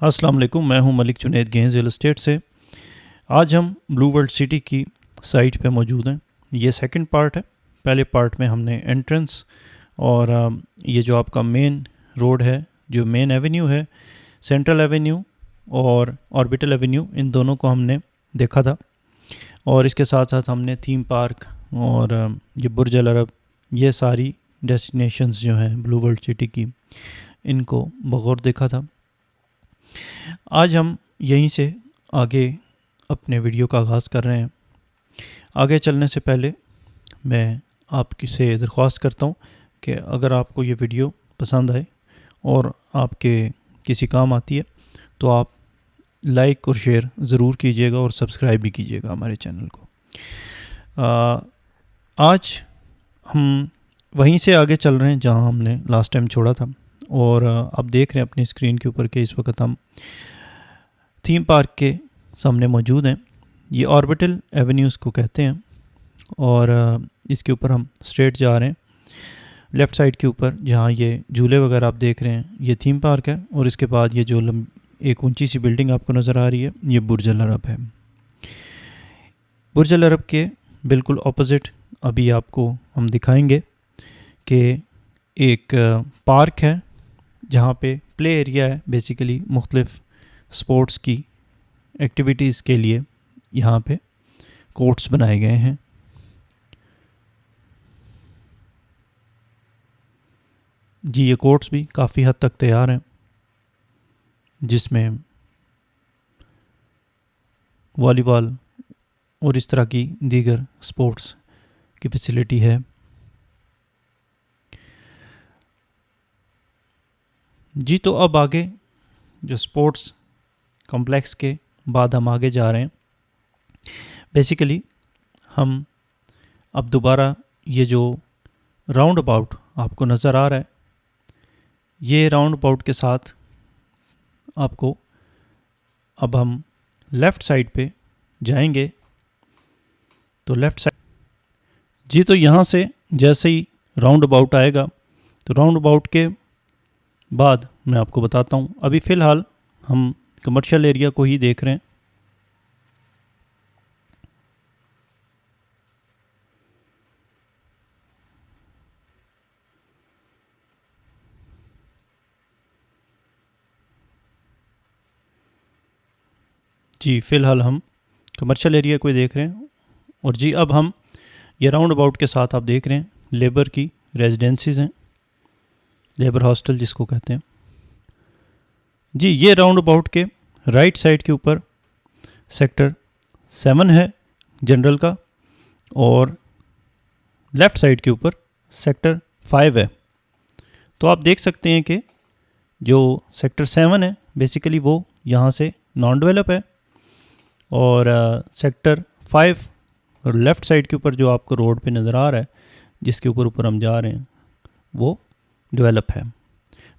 अस्सलाम वालेकुम, मैं हूं Malik Junaid Ganges real estate से। आज हम ब्लू वर्ल्ड सिटी की साइट पे मौजूद हैं। ये सेकंड पार्ट है। पहले पार्ट में हमने एंट्रेंस और ये जो आपका मेन रोड है, जो मेन एवेन्यू है, सेंट्रल एवेन्यू और ऑर्बिटल एवेन्यू, इन दोनों को हमने देखा था। और इसके साथ साथ हमने थीम पार्क और ये बुर्ज अल अरब, ये सारी डेस्टिनेशंस जो हैं ब्लू वर्ल्ड सिटी की, इनको बगौर देखा था। आज हम यहीं से आगे अपने वीडियो का आगाज़ कर रहे हैं। आगे चलने से पहले मैं आपकी से दरख्वास्त करता हूँ कि अगर आपको ये वीडियो पसंद आए और आपके किसी काम आती है तो आप लाइक और शेयर ज़रूर कीजिएगा और सब्सक्राइब भी कीजिएगा हमारे चैनल को। आज हम वहीं से आगे चल रहे हैं जहाँ हमने लास्ट टाइम छोड़ा था। और आप देख रहे हैं अपनी स्क्रीन के ऊपर कि इस वक्त हम थीम पार्क के सामने मौजूद हैं। ये ऑर्बिटल एवेन्यूज़ को कहते हैं और इसके ऊपर हम स्ट्रेट जा रहे हैं। लेफ़्ट साइड के ऊपर जहाँ ये झूले वगैरह आप देख रहे हैं, ये थीम पार्क है। और इसके बाद ये जो एक ऊंची सी बिल्डिंग आपको नज़र आ रही है, ये बुर्ज अल अरब है। बुर्ज अल अरब के बिल्कुल ऑपोजिट अभी आपको हम दिखाएंगे कि एक पार्क है जहाँ पे प्ले एरिया है। बेसिकली मुख्तलिफ़ स्पोर्ट्स की एक्टिविटीज़ के लिए यहाँ पे कोर्ट्स बनाए गए हैं। जी, ये कोर्ट्स भी काफ़ी हद तक तैयार हैं, जिसमें वॉलीबॉल और इस तरह की दीगर स्पोर्ट्स की फैसिलिटी है। जी, तो अब आगे जो स्पोर्ट्स कॉम्प्लेक्स के बाद हम आगे जा रहे हैं। बेसिकली हम अब दोबारा ये जो राउंड अबाउट आपको नज़र आ रहा है, ये राउंड अबाउट के साथ आपको अब हम लेफ़्ट साइड पे जाएंगे। तो लेफ़्ट साइड, जी, तो यहाँ से जैसे ही राउंड अबाउट आएगा तो राउंड अबाउट के बाद मैं आपको बताता हूँ। अभी फ़िलहाल हम कमर्शियल एरिया को ही देख रहे हैं। जी, फ़िलहाल हम कमर्शियल एरिया को ही देख रहे हैं। और जी, अब हम ये राउंड अबाउट के साथ आप देख रहे हैं लेबर की रेजिडेंसीज़ हैं, लेबर हॉस्टल जिसको कहते हैं। जी, ये राउंड अबाउट के राइट साइड के ऊपर सेक्टर 7 है जनरल का, और लेफ़्ट साइड के ऊपर सेक्टर 5 है। तो आप देख सकते हैं कि जो सेक्टर 7 है बेसिकली वो यहाँ से नॉन डेवलप है, और सेक्टर 5 और लेफ़्ट साइड के ऊपर जो आपको रोड पे नज़र आ रहा है, जिसके ऊपर हम जा रहे हैं, वो डेवलप है।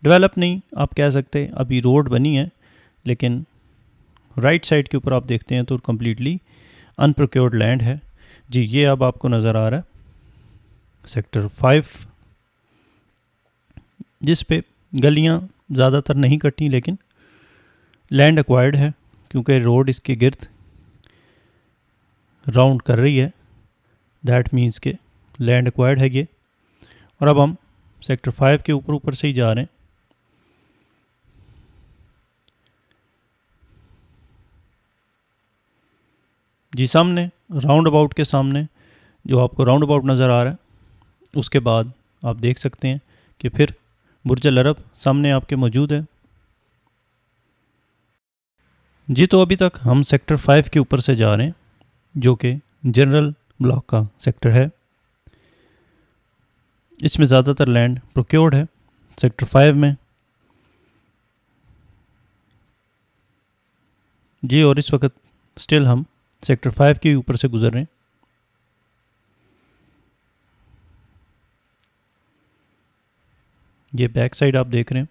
डेवलप नहीं आप कह सकते, अभी रोड बनी है, लेकिन राइट साइड के ऊपर आप देखते हैं तो कम्प्लीटली अनप्रोक्योर्ड लैंड है। जी, ये अब आपको नज़र आ रहा है सेक्टर 5, जिस पे गलियां ज़्यादातर नहीं कटी, लेकिन लैंड एक्वायर्ड है क्योंकि रोड इसके गिर्द राउंड कर रही है। दैट मीन्स के लैंड एक्वायर्ड है ये। और अब हम सेक्टर 5 के ऊपर से ही जा रहे हैं। जी, सामने राउंड अबाउट के सामने जो आपको राउंड अबाउट नज़र आ रहा है, उसके बाद आप देख सकते हैं कि फिर बुर्ज अल अरब सामने आपके मौजूद है। जी, तो अभी तक हम सेक्टर 5 के ऊपर से जा रहे हैं, जो कि जनरल ब्लॉक का सेक्टर है। इसमें ज़्यादातर लैंड प्रोक्योर्ड है सेक्टर 5 में। जी, और इस वक्त स्टिल हम सेक्टर 5 के ऊपर से गुजर रहे हैं। ये बैक साइड आप देख रहे हैं।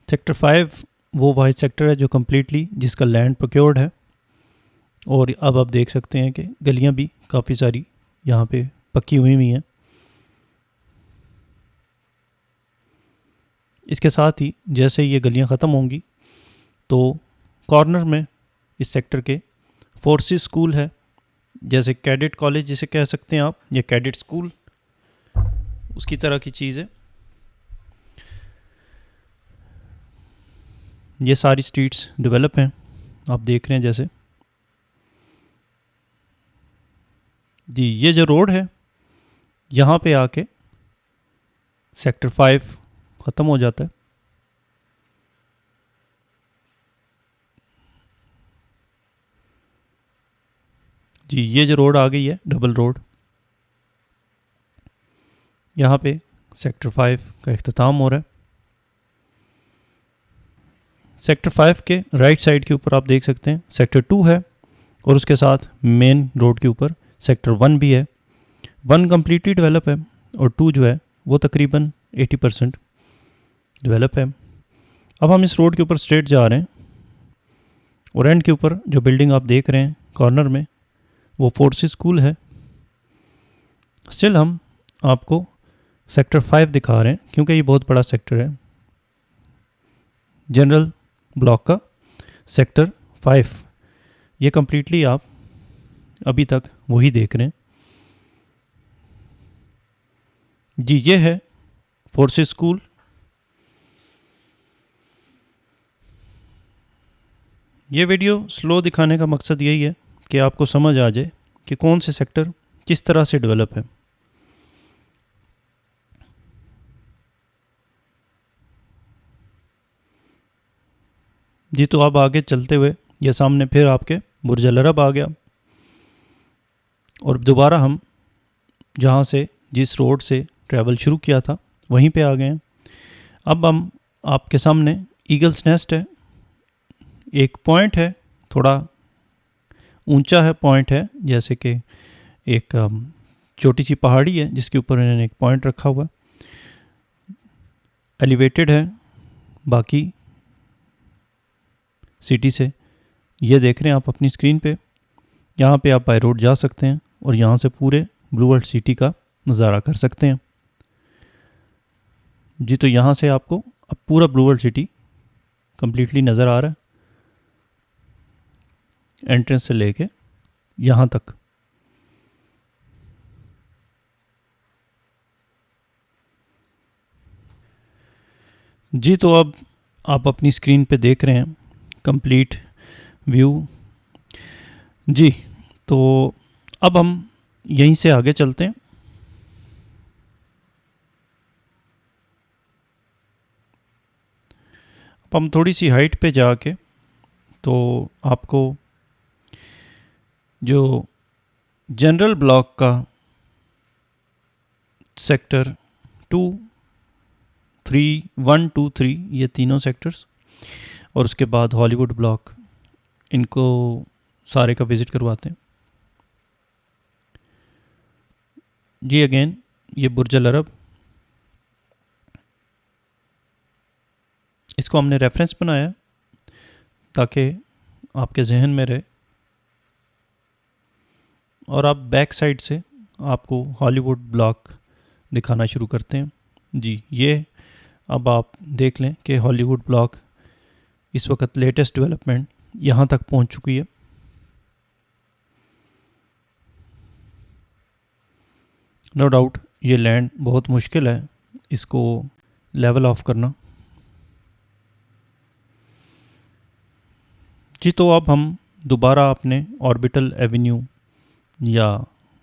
सेक्टर 5 वो वाइड सेक्टर है जो कम्प्लीटली जिसका लैंड प्रोक्योर्ड है। और अब आप देख सकते हैं कि गलियां भी काफ़ी सारी यहाँ पे पक्की हुई हैं। इसके साथ ही जैसे ये गलियां ख़त्म होंगी तो कॉर्नर में इस सेक्टर के फोर्सेस स्कूल है, जैसे कैडेट कॉलेज जिसे कह सकते हैं आप, या कैडेट स्कूल, उसकी तरह की चीज़ है। ये सारी स्ट्रीट्स डेवलप हैं, आप देख रहे हैं जैसे। जी ये जो रोड है यहाँ पे आके सेक्टर 5 ख़त्म हो जाता है। जी ये जो रोड आ गई है डबल रोड, यहाँ पे सेक्टर 5 का इख्तिताम हो रहा है। सेक्टर 5 के राइट साइड के ऊपर आप देख सकते हैं सेक्टर 2 है, और उसके साथ मेन रोड के ऊपर सेक्टर 1 भी है। 1 कम्प्लीटली डेवलप है और 2 जो है वो तकरीबन 80% डेवलप है। अब हम इस रोड के ऊपर स्ट्रेट जा रहे हैं, और एंड के ऊपर जो बिल्डिंग आप देख रहे हैं कॉर्नर में वो फोर्सेस स्कूल है। स्टिल हम आपको सेक्टर 5 दिखा रहे हैं क्योंकि ये बहुत बड़ा सेक्टर है, जनरल ब्लॉक का सेक्टर 5। ये कम्प्लीटली आप अभी तक वही देख रहे हैं। जी ये है फोर्सेस स्कूल। ये वीडियो स्लो दिखाने का मकसद यही है कि आपको समझ आ जाए कि कौन से सेक्टर किस तरह से डेवलप है। जी तो अब आगे चलते हुए ये सामने फिर आपके बुर्ज अल अरब आ गया, और दोबारा हम जहाँ से जिस रोड से ट्रैवल शुरू किया था वहीं पे आ गए हैं। अब हम आपके सामने ईगल्स नेस्ट है, एक पॉइंट है, थोड़ा ऊंचा है पॉइंट है, जैसे कि एक छोटी सी पहाड़ी है जिसके ऊपर इन्होंने एक पॉइंट रखा हुआ, एलिवेटेड है बाकी सिटी से। ये देख रहे हैं आप अपनी स्क्रीन पे, यहाँ पे आप बाय रोड जा सकते हैं और यहाँ से पूरे ब्लू वर्ल्ड सिटी का नज़ारा कर सकते हैं। जी तो यहाँ से आपको अब पूरा ब्लू वर्ल्ड सिटी कम्प्लीटली नज़र आ रहा है, एंट्रेंस से लेके यहाँ तक। जी तो अब आप अपनी स्क्रीन पे देख रहे हैं कंप्लीट व्यू। जी तो अब हम यहीं से आगे चलते हैं। अब हम थोड़ी सी हाइट पे जाके तो आपको जो जनरल ब्लॉक का सेक्टर 2, 3, 1, 2, 3 ये तीनों सेक्टर्स, और उसके बाद हॉलीवुड ब्लॉक, इनको सारे का विज़िट करवाते हैं। जी अगेन ये बुर्ज अल अरब, इसको हमने रेफरेंस बनाया ताकि आपके जहन में रहे, और आप बैक साइड से आपको हॉलीवुड ब्लॉक दिखाना शुरू करते हैं। जी ये अब आप देख लें कि हॉलीवुड ब्लॉक इस वक्त लेटेस्ट डेवलपमेंट यहाँ तक पहुँच चुकी है। नो डाउट ये लैंड बहुत मुश्किल है इसको लेवल ऑफ करना। जी तो अब हम दोबारा अपने ऑर्बिटल एवेन्यू, या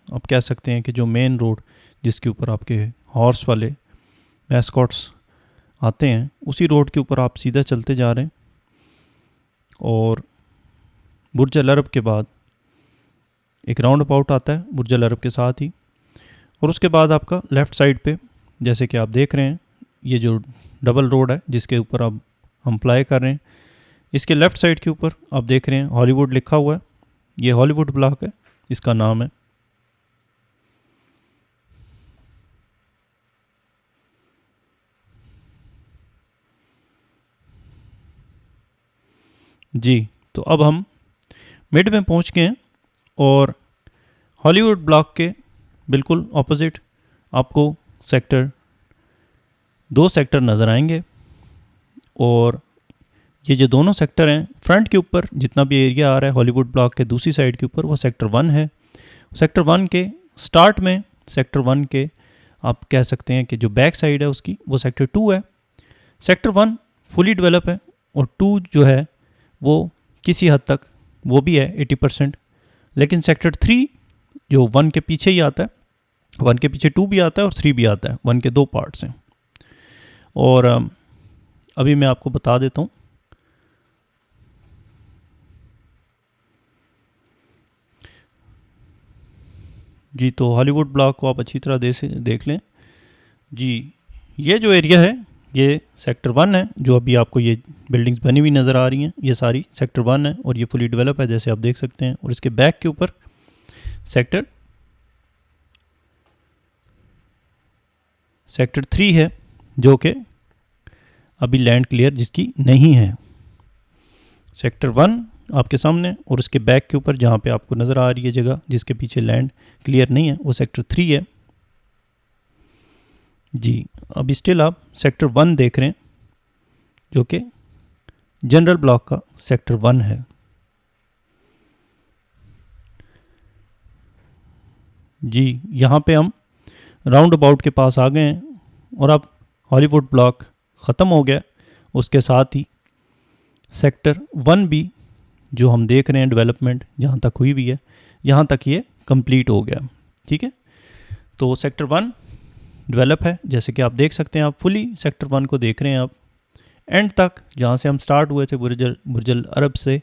आप कह सकते हैं कि जो मेन रोड जिसके ऊपर आपके हॉर्स वाले मैस्कॉट्स आते हैं, उसी रोड के ऊपर आप सीधा चलते जा रहे हैं, और बुर्ज अल अरब के बाद एक राउंड अबाउट आता है बुर्ज अल अरब के साथ ही, और उसके बाद आपका लेफ़्ट साइड पे जैसे कि आप देख रहे हैं ये जो डबल रोड है जिसके ऊपर अब हम फ्लाई कर रहे हैं, इसके लेफ़्ट साइड के ऊपर आप देख रहे हैं हॉलीवुड लिखा हुआ है। ये हॉलीवुड ब्लॉक है, इसका नाम है। जी तो अब हम मिड में पहुंच गए हैं और हॉलीवुड ब्लॉक के बिल्कुल ऑपोजिट आपको दो सेक्टर नज़र आएंगे। और ये जो दोनों सेक्टर हैं, फ्रंट के ऊपर जितना भी एरिया आ रहा है हॉलीवुड ब्लॉक के दूसरी साइड के ऊपर, वो सेक्टर 1 है। सेक्टर 1 के स्टार्ट में, सेक्टर 1 के आप कह सकते हैं कि जो बैक साइड है उसकी, वो सेक्टर 2 है। सेक्टर 1 फुली डेवलप है और 2 जो है वो किसी हद तक वो भी है 80%। लेकिन सेक्टर 3 जो 1 के पीछे ही आता है, 1 के पीछे 2 भी आता है और 3 भी आता है, 1 के 2 पार्ट्स हैं। और अभी मैं आपको बता देता हूँ। जी, तो हॉलीवुड ब्लॉक को आप अच्छी तरह देख लें जी। ये जो एरिया है ये सेक्टर 1 है, जो अभी आपको ये बिल्डिंग्स बनी हुई नज़र आ रही हैं, ये सारी सेक्टर 1 है और ये फुली डेवलप है जैसे आप देख सकते हैं। और इसके बैक के ऊपर सेक्टर 3 है, जो कि अभी लैंड क्लियर जिसकी नहीं है। सेक्टर 1 आपके सामने और उसके बैक के ऊपर जहाँ पे आपको नज़र आ रही है जगह जिसके पीछे लैंड क्लियर नहीं है, वो सेक्टर 3 है जी। अभी स्टिल आप सेक्टर 1 देख रहे हैं जो कि जनरल ब्लॉक का सेक्टर 1 है जी। यहाँ पे हम राउंड अबाउट के पास आ गए हैं और अब हॉलीवुड ब्लॉक ख़त्म हो गया। उसके साथ ही सेक्टर 1 भी जो हम देख रहे हैं डेवलपमेंट जहाँ तक हुई भी है, यहाँ तक ये कंप्लीट हो गया। ठीक है, तो सेक्टर 1 डेवलप है जैसे कि आप देख सकते हैं। आप फुली सेक्टर 1 को देख रहे हैं। आप एंड तक जहाँ से हम स्टार्ट हुए थे बुर्ज अरब से,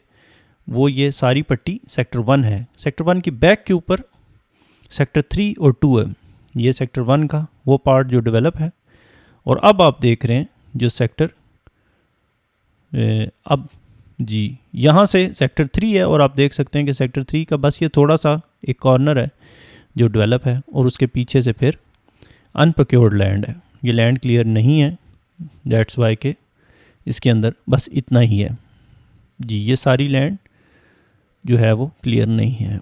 वो ये सारी पट्टी सेक्टर 1 है। सेक्टर 1 की बैक के ऊपर सेक्टर 3 और 2 है। ये सेक्टर 1 का वो पार्ट जो डेवलप है। और अब आप देख रहे हैं जो सेक्टर अब जी यहाँ से सेक्टर 3 है और आप देख सकते हैं कि सेक्टर 3 का बस ये थोड़ा सा एक कॉर्नर है जो डेवलप है और उसके पीछे से फिर अनप्रोक्योर्ड लैंड है। ये लैंड क्लियर नहीं है, दैट्स वाई के इसके अंदर बस इतना ही है जी। ये सारी लैंड जो है वो क्लियर नहीं है।